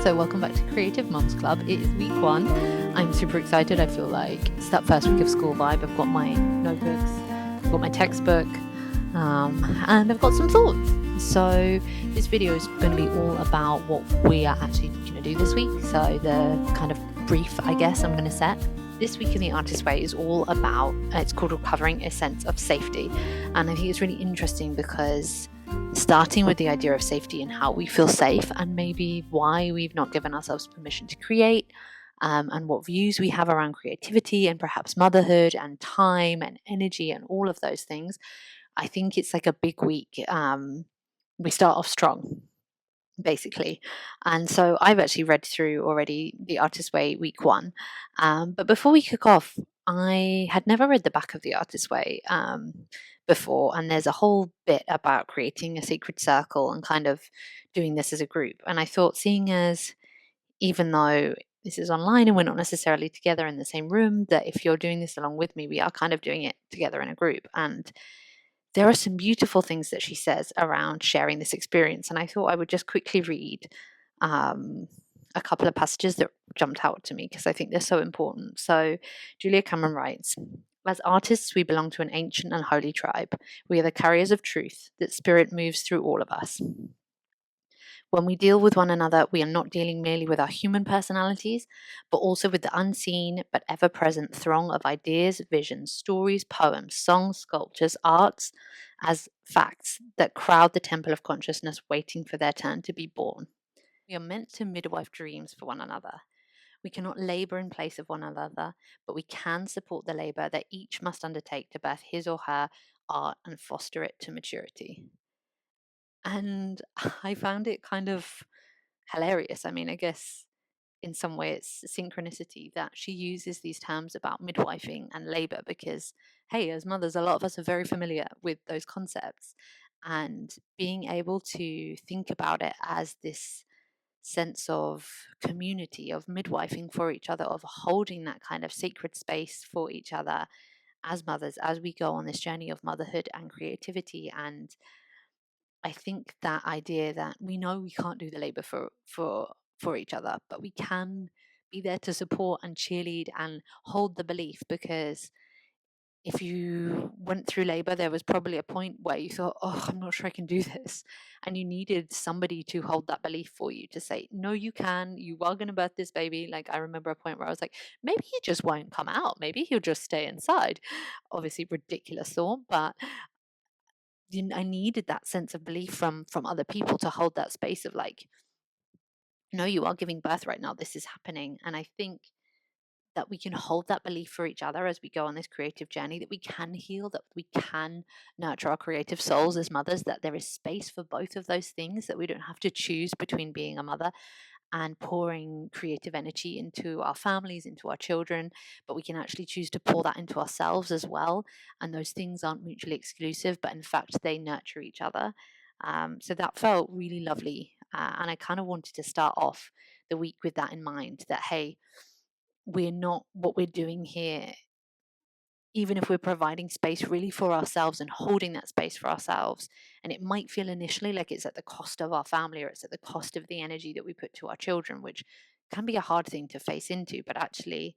So, welcome back to Creative Mums Club. It is week one. I'm super excited. I feel like it's that first week of school vibe. I've got my notebooks, I've got my textbook, and I've got some thoughts. So, this video is going to be all about what we are actually going to do this week. So, the kind of brief, I guess, I'm going to set. This week in the Artist Way is all about, it's called Recovering a Sense of Safety. And I think it's really interesting because starting with the idea of safety and how we feel safe and maybe why we've not given ourselves permission to create, and what views we have around creativity and perhaps motherhood and time and energy and all of those things. I think it's like a big week. We start off strong, basically. And so I've actually read through already The Artist Way week one. But before we kick off, I had never read the back of The Artist Way before. And there's a whole bit about creating a sacred circle and kind of doing this as a group. And I thought, seeing as even though this is online and we're not necessarily together in the same room, that if you're doing this along with me, we are kind of doing it together in a group. And there are some beautiful things that she says around sharing this experience. And I thought I would just quickly read a couple of passages that jumped out to me because I think they're so important. So Julia Cameron writes, "As artists, we belong to an ancient and holy tribe. We are the carriers of truth, that spirit moves through all of us. When we deal with one another, we are not dealing merely with our human personalities, but also with the unseen but ever present throng of ideas, visions, stories, poems, songs, sculptures, arts, as facts that crowd the temple of consciousness waiting for their turn to be born. We are meant to midwife dreams for one another. We cannot labor in place of one another, but we can support the labor that each must undertake to birth his or her art and foster it to maturity." And I found it kind of hilarious. I mean, I guess in some way it's synchronicity that she uses these terms about midwifing and labor because, hey, as mothers, a lot of us are very familiar with those concepts. And being able to think about it as this sense of community, of midwifing for each other, of holding that kind of sacred space for each other as mothers, as we go on this journey of motherhood and creativity. And I think that idea that we know we can't do the labor for each other, but we can be there to support and cheerlead and hold the belief, because if you went through labor, there was probably a point where you thought, oh, I'm not sure I can do this. And you needed somebody to hold that belief for you to say, no, you can, you are going to birth this baby. Like, I remember a point where I was like, maybe he just won't come out. Maybe he'll just stay inside. Obviously, ridiculous thought, but I needed that sense of belief from other people to hold that space of like, no, you are giving birth right now. This is happening. And I think that we can hold that belief for each other as we go on this creative journey, that we can heal, that we can nurture our creative souls as mothers, that there is space for both of those things, that we don't have to choose between being a mother and pouring creative energy into our families, into our children, but we can actually choose to pour that into ourselves as well. And those things aren't mutually exclusive, but in fact, they nurture each other. So that felt really lovely. And I kind of wanted to start off the week with that in mind, that, hey, we're not, what we're doing here, even if we're providing space really for ourselves and holding that space for ourselves, and it might feel initially like it's at the cost of our family or it's at the cost of the energy that we put to our children, which can be a hard thing to face into, but actually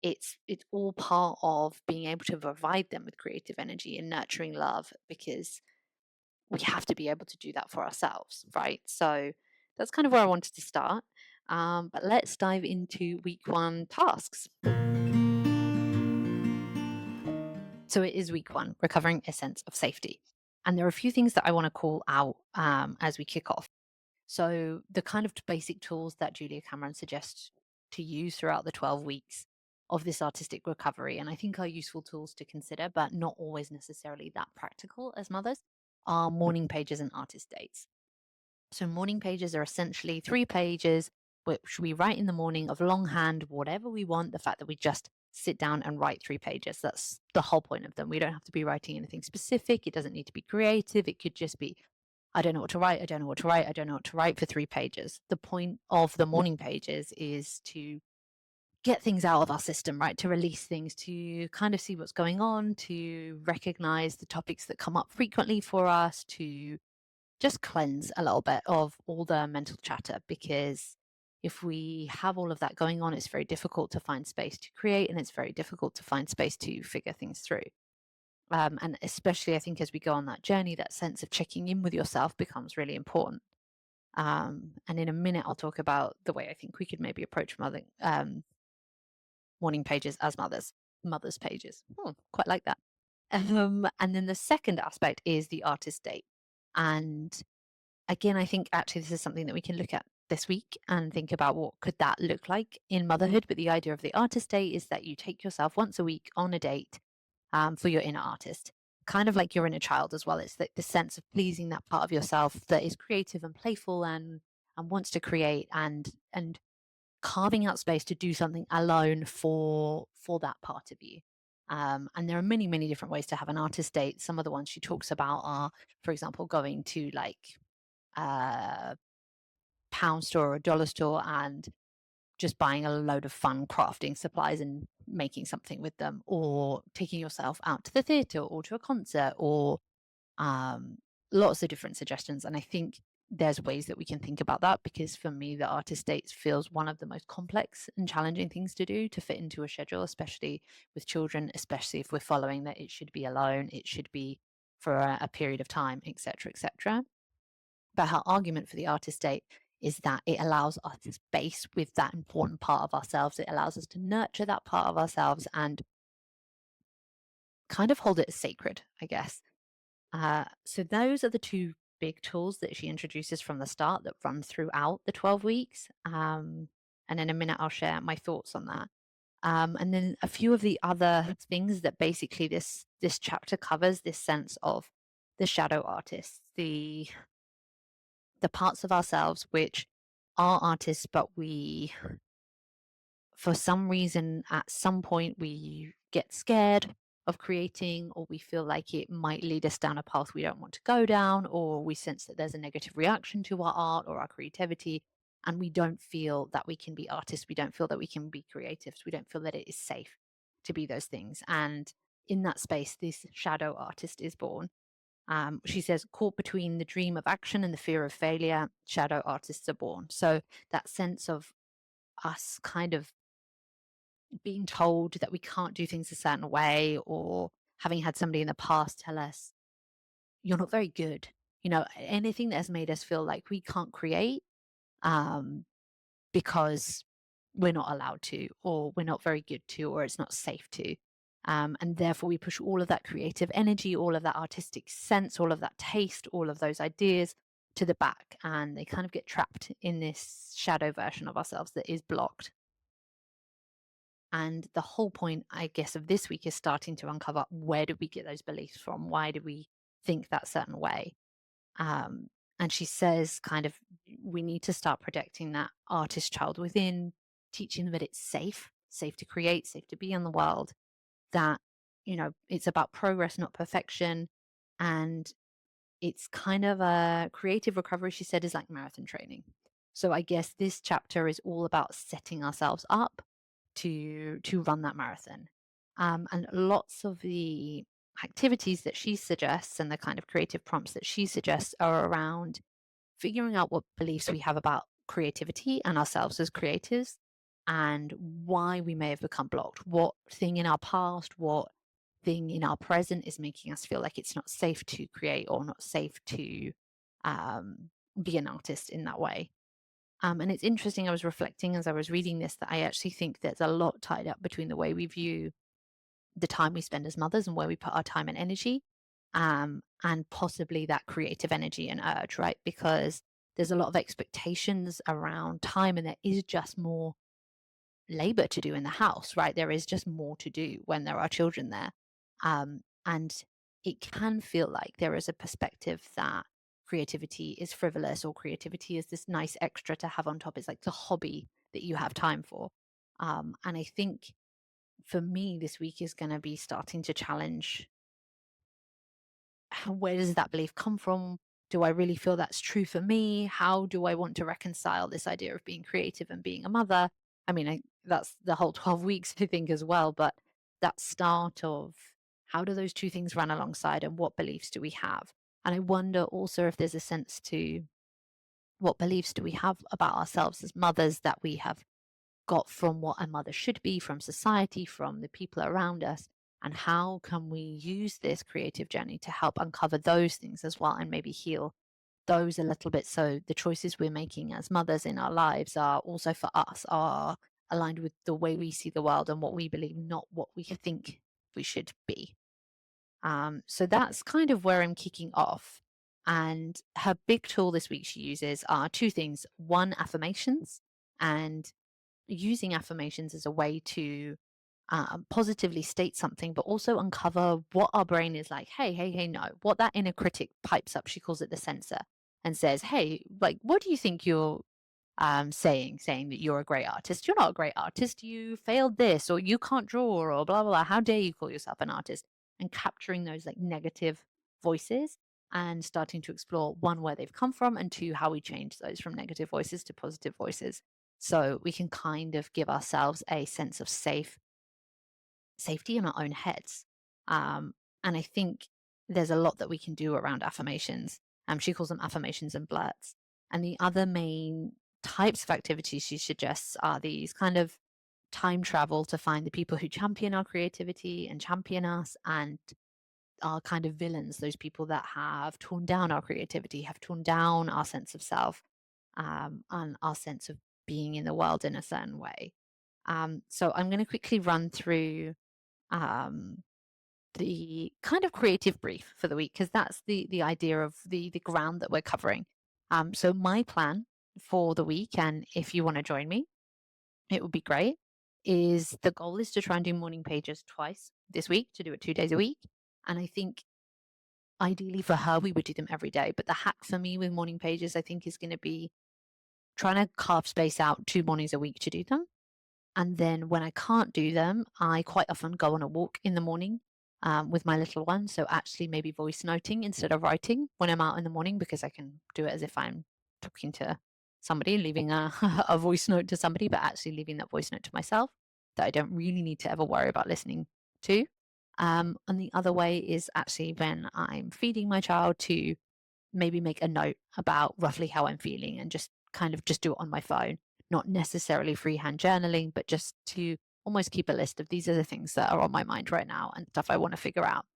it's all part of being able to provide them with creative energy and nurturing love, because we have to be able to do that for ourselves, right? So that's kind of where I wanted to start. But let's dive into week one tasks. So it is week one, recovering a sense of safety. And there are a few things that I want to call out as we kick off. So the kind of basic tools that Julia Cameron suggests to use throughout the 12 weeks of this artistic recovery, and I think are useful tools to consider, but not always necessarily that practical as mothers, are morning pages and artist dates. So morning pages are essentially 3 pages which we write in the morning of longhand, whatever we want. The fact that we just sit down and write 3 pages, that's the whole point of them. We don't have to be writing anything specific. It doesn't need to be creative. It could just be, I don't know what to write. I don't know what to write. I don't know what to write, for 3 pages. The point of the morning pages is to get things out of our system, right? To release things, to kind of see what's going on, to recognize the topics that come up frequently for us, to just cleanse a little bit of all the mental chatter, because if we have all of that going on, it's very difficult to find space to create, and it's very difficult to find space to figure things through. And especially, I think, as we go on that journey, that sense of checking in with yourself becomes really important. And in a minute, I'll talk about the way I think we could maybe approach morning pages as mothers pages. Quite like that. And then the second aspect is the artist date. And again, I think actually this is something that we can look at this week and think about what could that look like in motherhood. But the idea of the artist date is that you take yourself once a week on a date for your inner artist, kind of like your inner child as well. It's the sense of pleasing that part of yourself that is creative and playful and wants to create, and carving out space to do something alone for that part of you. And there are many, many different ways to have an artist date. Some of the ones she talks about are, for example, going to like a pound store or a dollar store and just buying a load of fun crafting supplies and making something with them, or taking yourself out to the theatre or to a concert, or um, lots of different suggestions. And I think there's ways that we can think about that, because for me, the artist dates feels one of the most complex and challenging things to do to fit into a schedule, especially with children, especially if we're following that it should be alone, it should be for a period of time, etc., etc. But her argument for the artist date is that it allows us space with that important part of ourselves. It allows us to nurture that part of ourselves and kind of hold it as sacred, I guess. So those are the two big tools that she introduces from the start that run throughout the 12 weeks. And in a minute, I'll share my thoughts on that. And then a few of the other things that basically this chapter covers, this sense of the shadow artists, the parts of ourselves which are artists, but we, for some reason, at some point, we get scared of creating, or we feel like it might lead us down a path we don't want to go down, or we sense that there's a negative reaction to our art or our creativity, and we don't feel that we can be artists. We don't feel that we can be creatives. We don't feel that it is safe to be those things. And in that space, this shadow artist is born. She says, caught between the dream of action and the fear of failure, shadow artists are born. So that sense of us kind of being told that we can't do things a certain way, or having had somebody in the past tell us, you're not very good. Anything that has made us feel like we can't create um, because we're not allowed to, or we're not very good to, or it's not safe to. And therefore, we push all of that creative energy, all of that artistic sense, all of that taste, all of those ideas to the back. And they kind of get trapped in this shadow version of ourselves that is blocked. And the whole point, I guess, of this week is starting to uncover, where did we get those beliefs from? Why did we think that certain way? Um, and she says, kind of, we need to start protecting that artist child within, teaching them that it's safe to create, safe to be in the world, that, it's about progress, not perfection. And it's kind of a creative recovery, she said, is like marathon training. So I guess this chapter is all about setting ourselves up to run that marathon. And lots of the activities that she suggests and the kind of creative prompts that she suggests are around figuring out what beliefs we have about creativity and ourselves as creatives, and why we may have become blocked. What thing in our past, what thing in our present is making us feel like it's not safe to create, or not safe to be an artist in that way. And it's interesting, I was reflecting as I was reading this, that I actually think there's a lot tied up between the way we view the time we spend as mothers and where we put our time and energy, and possibly that creative energy and urge, right? Because there's a lot of expectations around time, and there is just more labor to do in the house, right? There is just more to do when there are children there. And it can feel like there is a perspective that creativity is frivolous, or creativity is this nice extra to have on top. It's like the hobby that you have time for. And I think for me, this week is going to be starting to challenge, where does that belief come from? Do I really feel that's true for me? How do I want to reconcile this idea of being creative and being a mother? I mean, that's the whole 12 weeks, I think, as well. But that start of, how do those two things run alongside, and what beliefs do we have? And I wonder also if there's a sense to what beliefs do we have about ourselves as mothers that we have got from what a mother should be, from society, from the people around us, and how can we use this creative journey to help uncover those things as well and maybe heal those a little bit so the choices we're making as mothers in our lives are also for us, are aligned with the way we see the world and what we believe, not what we think we should be. So that's kind of where I'm kicking off. And her big tool this week she uses are two things: one, affirmations, and using affirmations as a way to positively state something, but also uncover what our brain is like. Hey, hey, hey, no. What that inner critic pipes up, she calls it the censor, and says, hey, like, what do you think you're saying that you're a great artist? You're not a great artist. You failed this, or you can't draw, or blah, blah, blah. How dare you call yourself an artist? And capturing those like negative voices and starting to explore one, where they've come from, and two, how we change those from negative voices to positive voices. So we can kind of give ourselves a sense of safety in our own heads. And I think there's a lot that we can do around affirmations. She calls them affirmations and blurts. And the other main types of activities she suggests are these kind of time travel to find the people who champion our creativity and champion us and are kind of villains, those people that have torn down our creativity, have torn down our sense of self, and our sense of being in the world in a certain way. So I'm going to quickly run through um, the kind of creative brief for the week because that's the idea of the ground that we're covering. So my plan for the week, and if you want to join me, it would be great. Is the goal is to try and do morning pages twice this week, to do it 2 days a week, and I think ideally for her we would do them every day. But the hack for me with morning pages, I think, is going to be trying to carve space out 2 mornings a week to do them. And then when I can't do them, I quite often go on a walk in the morning with my little one. So actually, maybe voice noting instead of writing when I'm out in the morning, because I can do it as if I'm talking to somebody, leaving a, a voice note to somebody, but actually leaving that voice note to myself that I don't really need to ever worry about listening to. And the other way is actually when I'm feeding my child to maybe make a note about roughly how I'm feeling and just kind of just do it on my phone, not necessarily freehand journaling, but just to almost keep a list of these are the things that are on my mind right now and stuff I want to figure out.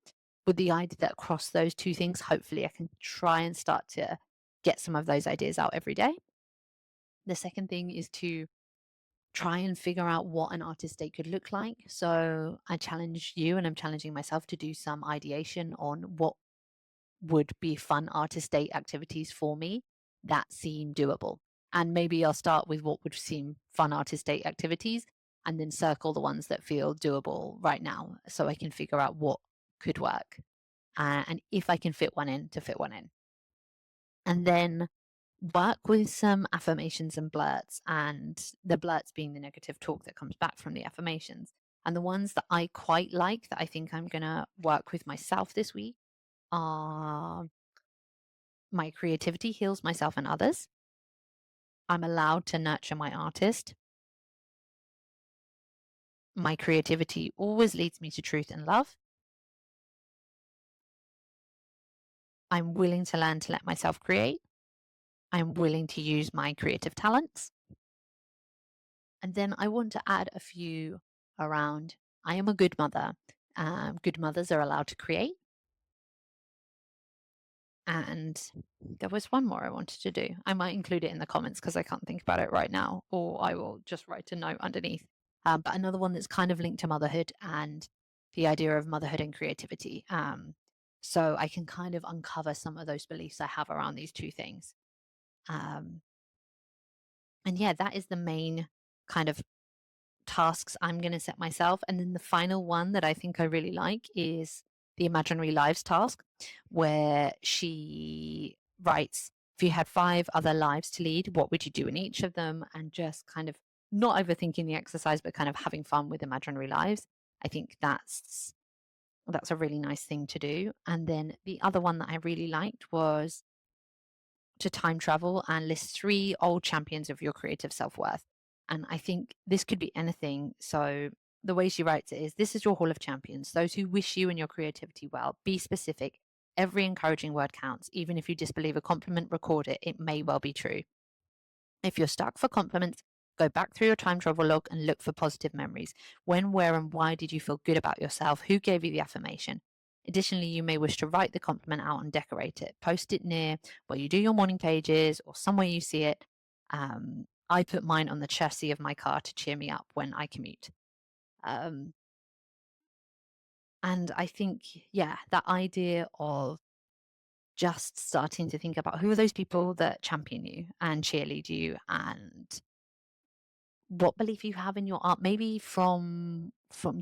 With the idea that across those two things, hopefully I can try and start to get some of those ideas out every day. The second thing is to try and figure out what an artist day could look like. So I challenge you and I'm challenging myself to do some ideation on what would be fun artist date activities for me that seem doable. And maybe I'll start with what would seem fun artist date activities and then circle the ones that feel doable right now so I can figure out what could work. And if I can fit one in, to fit one in. And then work with some affirmations and blurts, and the blurts being the negative talk that comes back from the affirmations. And the ones that I quite like that I think I'm going to work with myself this week are: my creativity heals myself and others. I'm allowed to nurture my artist. My creativity always leads me to truth and love. I'm willing to learn to let myself create. I'm willing to use my creative talents. And then I want to add a few around: I am a good mother. Good mothers are allowed to create. And there was one more I wanted to do. I might include it in the comments because I can't think about it right now, or I will just write a note underneath. But another one that's kind of linked to motherhood and the idea of motherhood and creativity. So I can kind of uncover some of those beliefs I have around these two things. And yeah, that is the main kind of tasks I'm going to set myself. And then the final one that I think I really like is the imaginary lives task, where she writes, if you had 5 other lives to lead, what would you do in each of them? And just kind of not overthinking the exercise, but kind of having fun with imaginary lives. I think that's a really nice thing to do. And then the other one that I really liked was to time travel and list 3 old champions of your creative self-worth. And I think this could be anything. So the way she writes it is: this is your hall of champions, those who wish you and your creativity well. Be specific. Every encouraging word counts. Even if you disbelieve a compliment, record it. It may well be true. If you're stuck for compliments, go back through your time travel log and look for positive memories. When, where, and why did you feel good about yourself? Who gave you the affirmation? Additionally, you may wish to write the compliment out and decorate it. Post it near where you do your morning pages or somewhere you see it. I put mine on the chassis of my car to cheer me up when I commute. Um, and I think, yeah, that idea of just starting to think about who are those people that champion you and cheerlead you, and what belief you have in your art, maybe from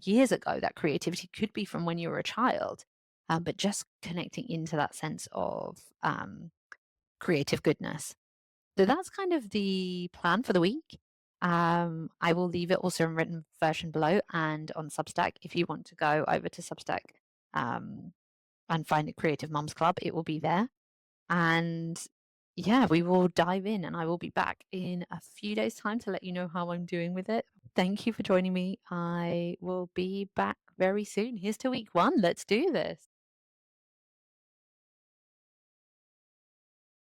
years ago. That creativity could be from when you were a child, but just connecting into that sense of creative goodness. So that's kind of the plan for the week. I will leave it also in written version below and on Substack. If you want to go over to Substack um, and find a Creative Mums Club, it will be there. And yeah, we will dive in, and I will be back in a few days' time to let you know how I'm doing with it. Thank you for joining me. I will be back very soon. Here's to week one. Let's do this.